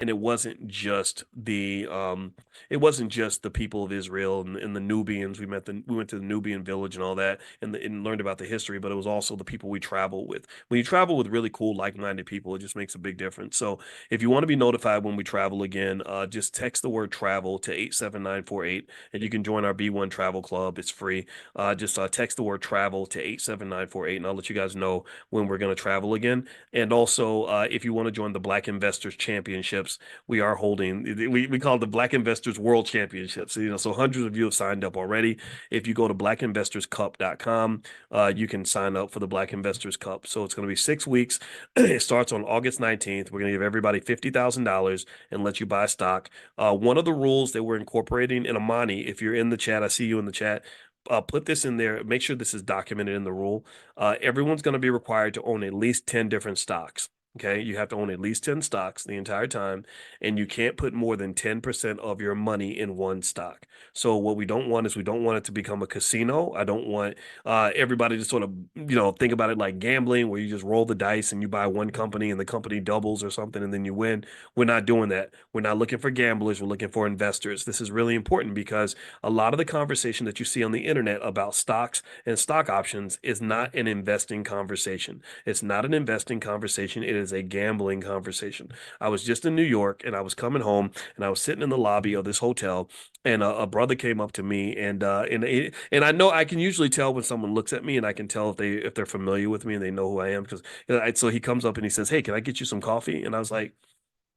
and it wasn't just the people of Israel and the Nubians. We went to the Nubian village and all that, and learned about the history, but it was also the people we travel with. When you travel with really cool, like-minded people, it just makes a big difference. So if you want to be notified when we travel again, just text the word travel to 87948, and you can join our B1 Travel Club. It's free. Just text the word travel to 87948, and I'll let you guys know when we're going to travel again. And also, if you want to join the Black Investors Championships, we are holding, we call it the Black Investors World Championships. So hundreds of you have signed up already. If you go to blackinvestorscup.com, you can sign up for the Black Investors Cup. So it's going to be 6 weeks. It starts on August 19th. We're going to give everybody $50,000 and let you buy stock. One of the rules that we're incorporating, and Amani, if you're in the chat, I see you in the chat. Put this in there. Make sure this is documented in the rule. Everyone's going to be required to own at least 10 different stocks. Okay, you have to own at least 10 stocks the entire time, and you can't put more than 10% of your money in one stock. So what we don't want is we don't want it to become a casino. I don't want everybody to sort of, think about it like gambling, where you just roll the dice and you buy one company and the company doubles or something and then you win. We're not doing that. We're not looking for gamblers. We're looking for investors. This is really important because a lot of the conversation that you see on the internet about stocks and stock options is not an investing conversation. It's not an investing conversation. It is a gambling conversation. I was just in New York and I was coming home and I was sitting in the lobby of this hotel, and a brother came up to me, and I know I can usually tell when someone looks at me, and I can tell if they're familiar with me and they know who I am, because so he comes up and he says, "Hey, can I get you some coffee?" And I was like,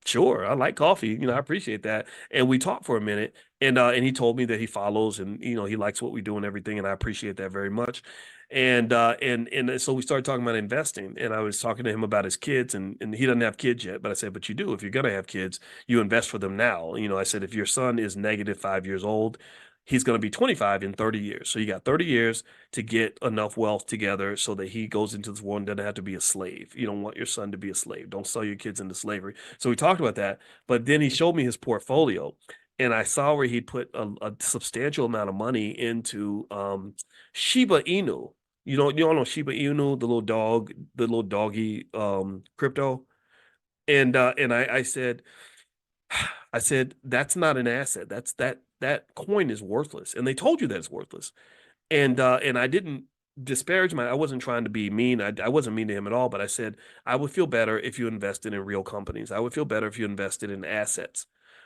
"Sure, I like coffee. I appreciate that." And we talked for a minute, and he told me that he follows, and he likes what we do and everything, and I appreciate that very much. And so we started talking about investing, and I was talking to him about his kids, and he doesn't have kids yet, but I said, "But you do. If you're gonna have kids, you invest for them now." I said, if your son is -5 years old, he's going to be 25 in 30 years. So you got 30 years to get enough wealth together so that he goes into this world and doesn't have to be a slave. You don't want your son to be a slave. Don't sell your kids into slavery. So we talked about that, but then he showed me his portfolio, and I saw where he put a substantial amount of money into Shiba Inu. You all know Shiba Inu, the little doggy crypto. And I said, that's not an asset. That coin is worthless. And they told you that it's worthless. And I didn't disparage I wasn't trying to be mean. I wasn't mean to him at all, but I said, I would feel better if you invested in real companies. I would feel better if you invested in assets.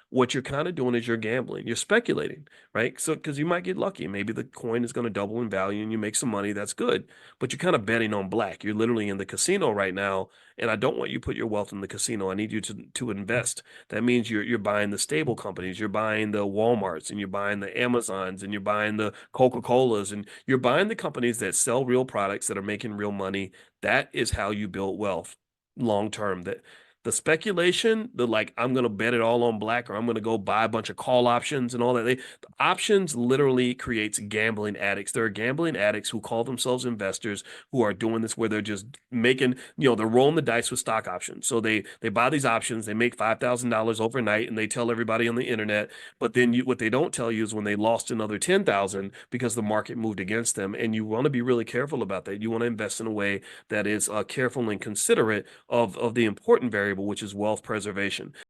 What you're kind of doing is you're gambling, you're speculating, right? So, because you might get lucky. Maybe the coin is going to double in value and you make some money. That's good. But you're kind of betting on black. You're literally in the casino right now. And I don't want you to put your wealth in the casino. I need you to invest. That means you're buying the stable companies, you're buying the Walmarts, and you're buying the Amazons, and you're buying the Coca-Colas, and you're buying the companies that sell real products that are making real money. That is how you build wealth long term. That the speculation, the like, I'm going to bet it all on black, or I'm going to go buy a bunch of call options and all that. The options literally creates gambling addicts. There are gambling addicts who call themselves investors who are doing this, where they're just making, they're rolling the dice with stock options. So they buy these options, they make $5,000 overnight, and they tell everybody on the internet. But then what they don't tell you is when they lost another 10,000 because the market moved against them. And you want to be really careful about that. You want to invest in a way that is careful and considerate of the important variable, which is wealth preservation.